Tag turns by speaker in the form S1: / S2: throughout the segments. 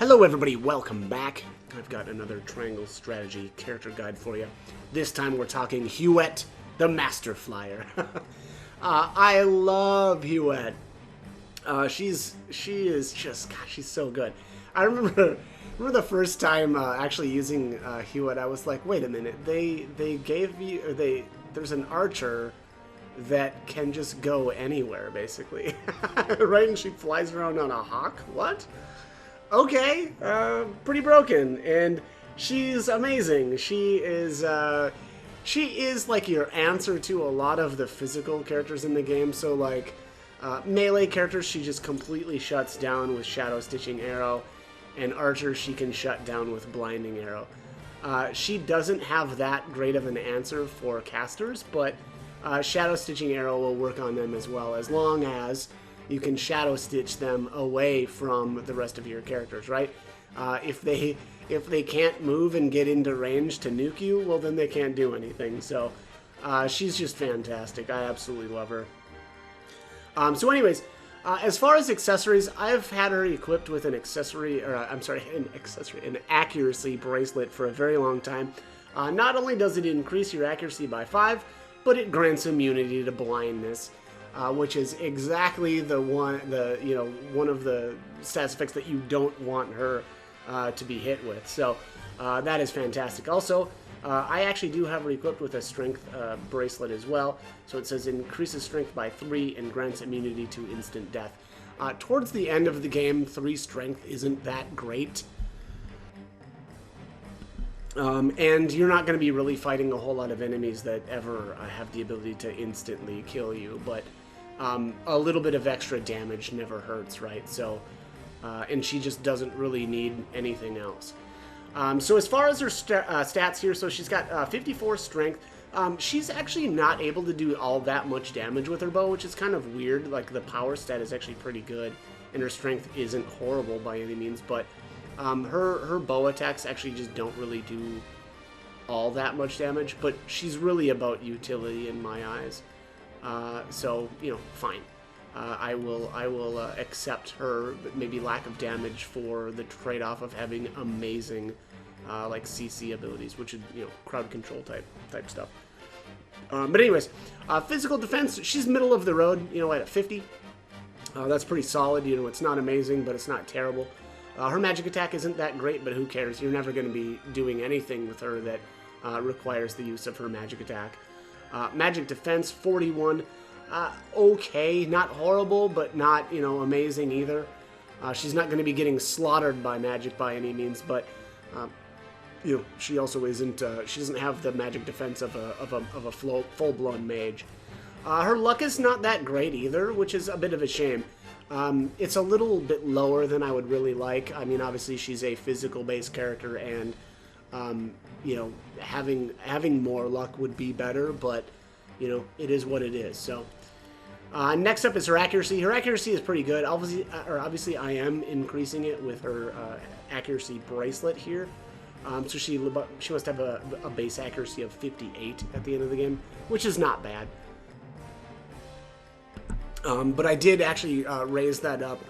S1: Hello everybody, welcome back. I've got another Triangle Strategy character guide for you. This time we're talking Hughette, the Master Flyer. I love Hughette. She is just, gosh, she's so good. I remember the first time actually using Hughette, I was like, wait a minute, they gave you, or there's an archer that can just go anywhere, basically. Right? And she flies around on a hawk? What? Okay, pretty broken, and she's amazing. She is like your answer to a lot of the physical characters in the game. So like melee characters, she just completely shuts down with Shadow Stitching Arrow, and archers she can shut down with Blinding Arrow. She doesn't have that great of an answer for casters, but Shadow Stitching Arrow will work on them as well, as long as you can shadow stitch them away from the rest of your characters, right? If they can't move and get into range to nuke you, well then they can't do anything. So she's just fantastic. I absolutely love her. So anyways, as far as accessories, I've had her equipped with an an accuracy bracelet for a very long time. Not only does it increase your accuracy by 5, but it grants immunity to blindness. Which is exactly one of the stats effects that you don't want her to be hit with. So that is fantastic. Also, I actually do have her equipped with a strength bracelet as well. So it says increases strength by 3 and grants immunity to instant death. Towards the end of the game, 3 strength isn't that great. And you're not going to be really fighting a whole lot of enemies that ever have the ability to instantly kill you, but a little bit of extra damage never hurts, right? So, and she just doesn't really need anything else. So as far as her stats here, so she's got 54 strength. She's actually not able to do all that much damage with her bow, which is kind of weird. Like, the power stat is actually pretty good, and her strength isn't horrible by any means, but her bow attacks actually just don't really do all that much damage, but she's really about utility in my eyes. So, fine. I will accept her maybe lack of damage for the trade-off of having amazing like CC abilities, which is crowd control type stuff. But anyways, physical defense, she's middle of the road. At a 50. That's pretty solid. It's not amazing, but it's not terrible. Her magic attack isn't that great, but who cares? You're never going to be doing anything with her that requires the use of her magic attack. Magic defense, 41. Okay, not horrible, but not, amazing either. She's not going to be getting slaughtered by magic by any means, but, she also isn't, she doesn't have the magic defense of a full-blown mage. Her luck is not that great either, which is a bit of a shame. It's a little bit lower than I would really like. I mean, obviously she's a physical-based character, and having more luck would be better, but it is what it is. So next up is her accuracy. Her accuracy is pretty good. Obviously I am increasing it with her accuracy bracelet here. So she must have a base accuracy of 58 at the end of the game, which is not bad. But I did actually raise that up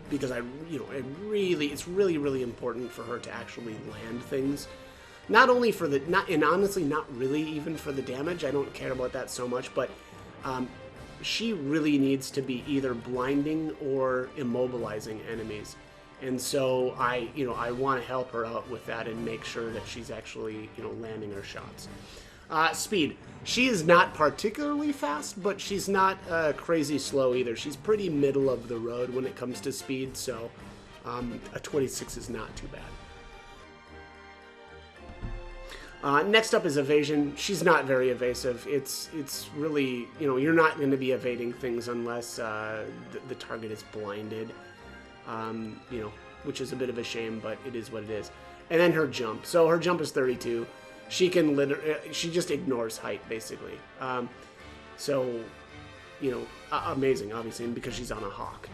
S1: because it's really important for her to actually land things. Not only for and honestly not really even for the damage. I don't care about that so much, but she really needs to be either blinding or immobilizing enemies. And so I want to help her out with that and make sure that she's actually landing her shots. Speed. She is not particularly fast, but she's not crazy slow either. She's pretty middle of the road when it comes to speed, so a 26 is not too bad. Next up is evasion. She's not very evasive. It's really, you're not going to be evading things unless the target is blinded, which is a bit of a shame, but it is what it is. And then her jump. So her jump is 32. She can she just ignores height, basically. Amazing, obviously, because she's on a hawk.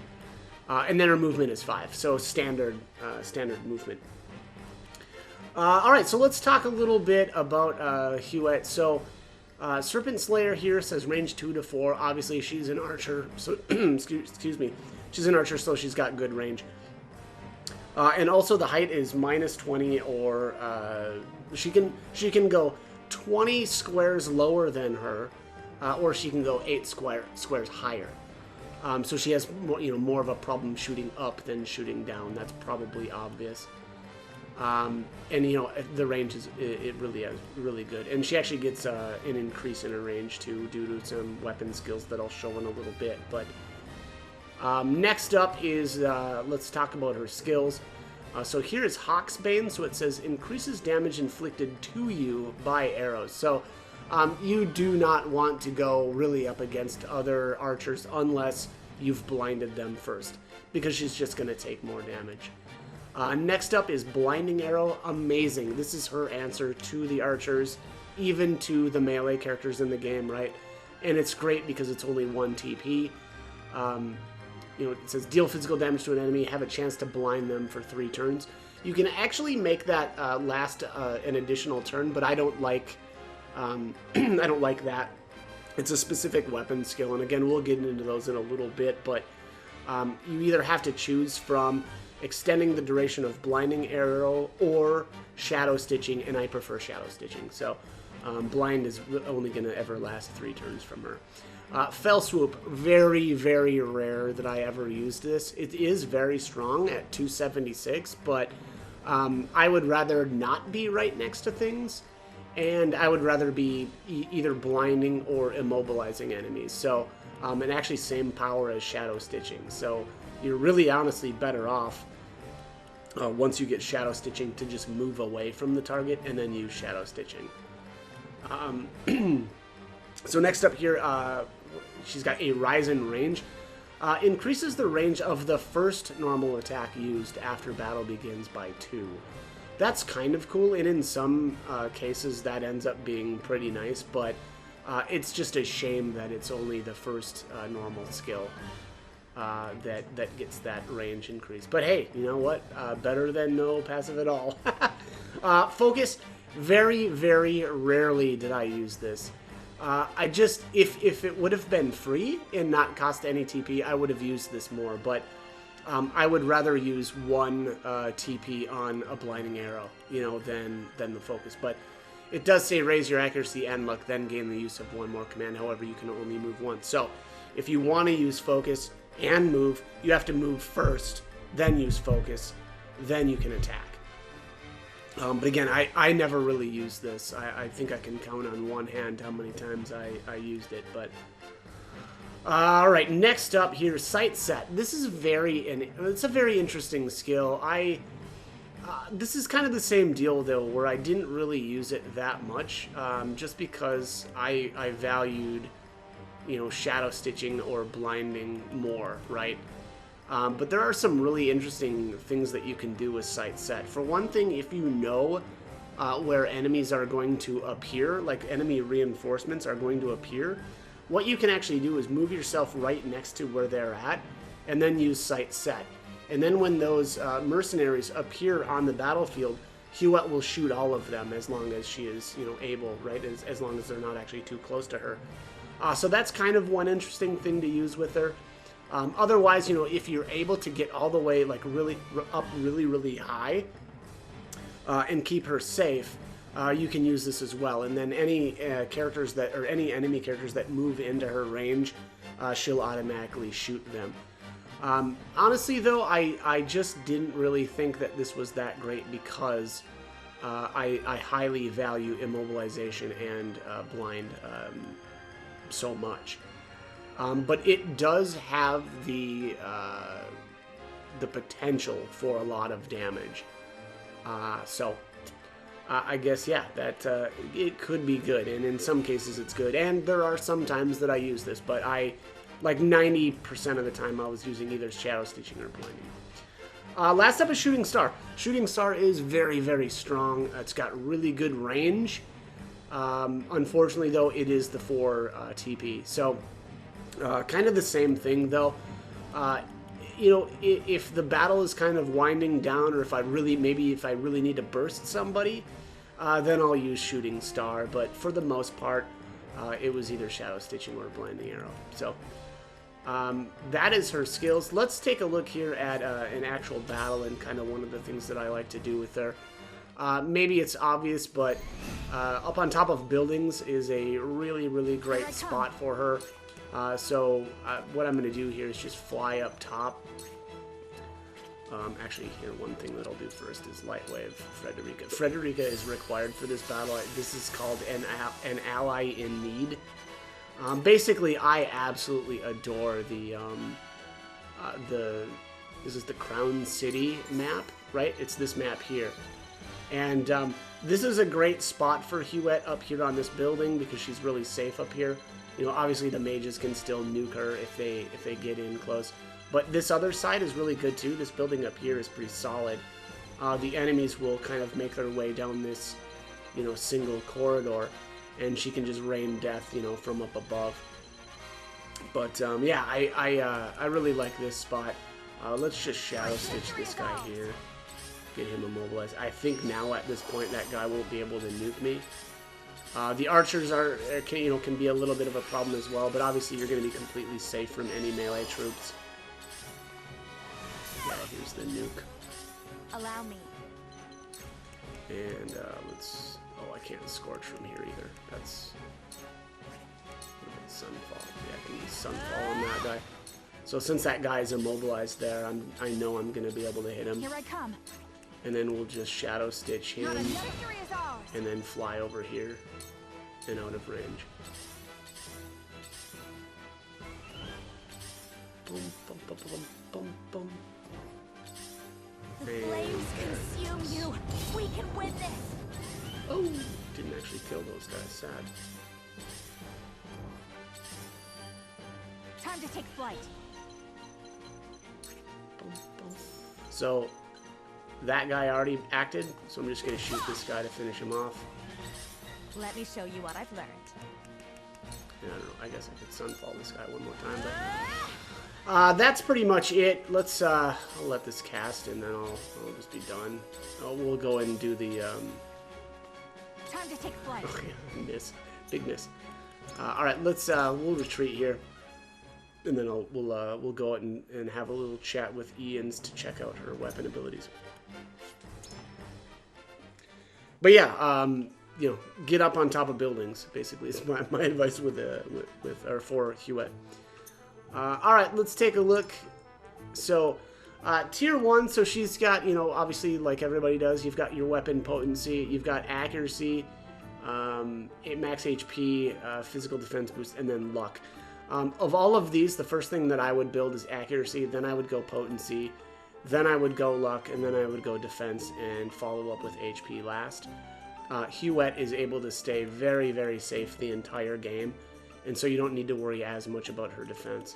S1: And then her movement is 5, so standard movement. Alright, so let's talk a little bit about Hughette. So, Serpent Slayer here says range 2 to 4. Obviously, she's an archer, so, excuse me. She's an archer, so she's got good range. And also the height is -20, or she can go 20 squares lower than her, or she can go 8 squares higher. So she has more of a problem shooting up than shooting down. That's probably obvious. And the range is really good, and she actually gets an increase in her range too due to some weapon skills that I'll show in a little bit. But next up is let's talk about her skills. So here is Hawksbane. So it says increases damage inflicted to you by arrows. So you do not want to go really up against other archers unless you've blinded them first, because she's just going to take more damage. Next up is Blinding Arrow. Amazing. This is her answer to the archers, even to the melee characters in the game, right? And it's great because it's only 1 TP. It says deal physical damage to an enemy, have a chance to blind them for 3 turns. You can actually make that last an additional turn, but I don't like I don't like that. It's a specific weapon skill, and again, we'll get into those in a little bit, but you either have to choose from extending the duration of Blinding Arrow or Shadow Stitching, and I prefer Shadow Stitching. So Blind is only going to ever last 3 turns from her. Fell Swoop, very, very rare that I ever used this. It is very strong at 276, but I would rather not be right next to things, and I would rather be either blinding or immobilizing enemies. So, and actually same power as Shadow Stitching. So you're really honestly better off once you get Shadow Stitching to just move away from the target and then use Shadow Stitching. So next up here, she's got a Rise in Range. Increases the range of the first normal attack used after battle begins by 2. That's kind of cool, and in some cases that ends up being pretty nice, but it's just a shame that it's only the first normal skill that gets that range increase. But hey, you know what? Better than no passive at all. Focus. Very, very rarely did I use this. I just, if it would have been free and not cost any TP, I would have used this more, but I would rather use 1 TP on a Blinding Arrow, than the focus. But it does say raise your accuracy and luck, then gain the use of 1 more command. However, you can only move once. So if you want to use focus and move, you have to move first, then use focus, then you can attack. But again, I never really used this. I think I can count on one hand how many times I used it. But all right, next up here, Sight Set. This is it's a very interesting skill. This is kind of the same deal though, where I didn't really use it that much, just because I valued, Shadow Stitching or blinding more, right? But there are some really interesting things that you can do with Sight Set. For one thing, if you know where enemies are going to appear, like enemy reinforcements are going to appear, what you can actually do is move yourself right next to where they're at, and then use Sight Set. And then when those mercenaries appear on the battlefield, Hughette will shoot all of them as long as she is, able, right? As long as they're not actually too close to her. So that's kind of one interesting thing to use with her. Otherwise, if you're able to get all the way really high and keep her safe, you can use this as well. And then any any enemy characters that move into her range, she'll automatically shoot them. Honestly, though, I just didn't really think that this was that great because I highly value immobilization and blind so much. But it does have the potential for a lot of damage. So I guess, yeah, that it could be good, and in some cases it's good. And there are some times that I use this, but like 90% of the time I was using either Shadow Stitching or Blinding. Last up is Shooting Star. Shooting Star is very, very strong. It's got really good range. Unfortunately, though, it is the 4 TP. So kind of the same thing, though. If the battle is kind of winding down, or if I really need to burst somebody, then I'll use Shooting Star. But for the most part, it was either Shadow Stitching or Blinding Arrow. So That is her skills. Let's take a look here at an actual battle and kind of one of the things that I like to do with her. Maybe it's obvious, but up on top of buildings is a really, really great spot for her. So what I'm going to do here is just fly up top. Actually, here, one thing that I'll do first is light wave Frederica. Frederica is required for this battle. This is called an ally in need. Basically, I absolutely adore this is the Crown City map, right? It's this map here. And this is a great spot for Hughette up here on this building because she's really safe up here. You know, obviously the mages can still nuke her if they get in close. But this other side is really good too. This building up here is pretty solid. The enemies will kind of make their way down this, you know, single corridor, and she can just rain death, you know, from up above. But yeah, I really like this spot. Let's just shadow stitch this guy here, get him immobilized. I think now at this point that guy won't be able to nuke me. The archers can be a little bit of a problem as well, but obviously you're going to be completely safe from any melee troops. Yeah, here's the nuke.
S2: Allow me.
S1: And let's. Oh, I can't scorch from here either. That's sunfall. Yeah, I can use sunfall on that guy. So since that guy is immobilized there, I know I'm gonna be able to hit him.
S2: Here I come.
S1: And then we'll just shadow stitch him, and then fly over here and out of range. Boom, boom, boom, boom, boom, boom.
S2: The flames consume you. We can win this.
S1: Oh, didn't actually kill those guys. Sad.
S2: Time to take flight.
S1: Boom, boom. So that guy already acted, so I'm just gonna shoot this guy to finish him off.
S2: Let me show you what I've learned.
S1: Yeah, I don't know. I guess I could sunfall this guy one more time, but that's pretty much it. Let's I'll let this cast and then I'll just be done. We'll go and do the
S2: Time to take flight.
S1: okay, miss, big miss. All right, let's we'll retreat here, and then we'll go out and have a little chat with Ian's to check out her weapon abilities. But yeah, you know, get up on top of buildings. Basically, is my advice with or for Hughette. All right, let's take a look. So, tier 1, so she's got, you know, obviously like everybody does, you've got your weapon potency, you've got accuracy, max HP, physical defense boost, and then luck. Of all of these, the first thing that I would build is accuracy, then I would go potency, then I would go luck, and then I would go defense and follow up with HP last. Hughette is able to stay very, very safe the entire game, and so you don't need to worry as much about her defense.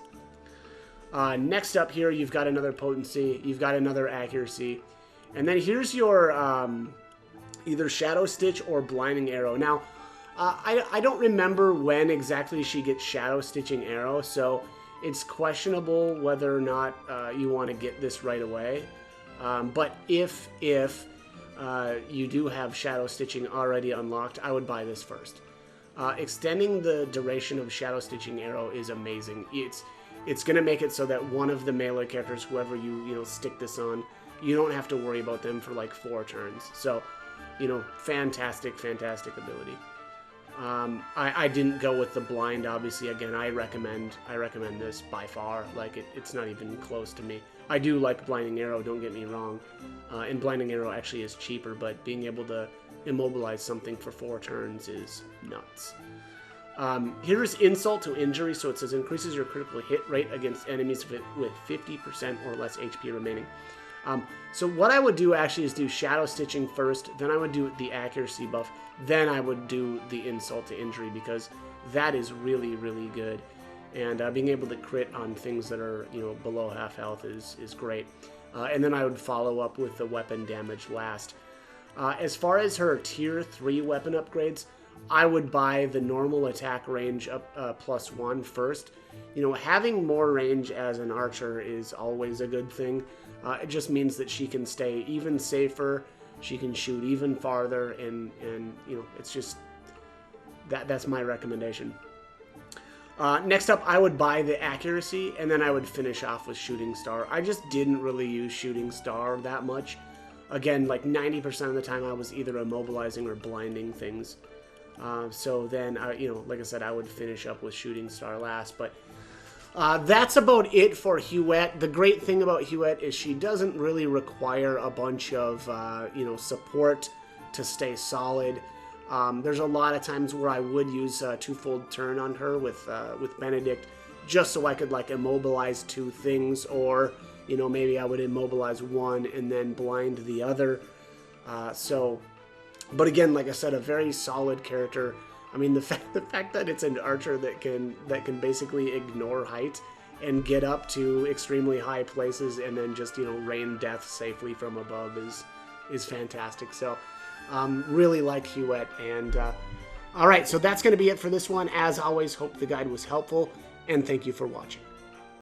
S1: Next up here, you've got another potency, you've got another accuracy, and then here's your either Shadow Stitch or Blinding Arrow. Now, I don't remember when exactly she gets Shadow Stitching Arrow, so it's questionable whether or not you want to get this right away. But if you do have Shadow Stitching already unlocked, I would buy this first. Extending the duration of Shadow Stitching Arrow is amazing. It's going to make it so that one of the melee characters, whoever you stick this on, you don't have to worry about them for like 4 turns. So, you know, fantastic ability. I didn't go with the blind, obviously. Again, I recommend this by far. Like, it's not even close to me. I do like Blinding Arrow, don't get me wrong. And Blinding Arrow actually is cheaper, but being able to immobilize something for 4 turns is nuts. Here's Insult to Injury, so it says increases your critical hit rate against enemies with 50% or less HP remaining. So what I would do actually is do Shadow Stitching first, then I would do the accuracy buff, then I would do the Insult to Injury, because that is really, really good. And being able to crit on things that are, you know, below half health is great. And then I would follow up with the weapon damage last. As far as her tier 3 weapon upgrades, I would buy the normal attack range up +1 first. You know, having more range as an archer is always a good thing. It just means that she can stay even safer, she can shoot even farther, and you know, it's just that's my recommendation. Next up, I would buy the accuracy, and then I would finish off with shooting star. I just didn't really use shooting star that much. Again, like 90% of the time, I was either immobilizing or blinding things. So then, like I said, I would finish up with shooting star last. But that's about it for Hughette. The great thing about Hughette is she doesn't really require a bunch of support to stay solid. There's a lot of times where I would use a twofold turn on her with Benedict, just so I could like immobilize two things, or maybe I would immobilize one and then blind the other. But again, like I said, a very solid character. I mean, the fact that it's an archer that can basically ignore height and get up to extremely high places and then just rain death safely from above is fantastic. So really like Hughette. And all right, so that's going to be it for this one. As always, hope the guide was helpful, and thank you for watching.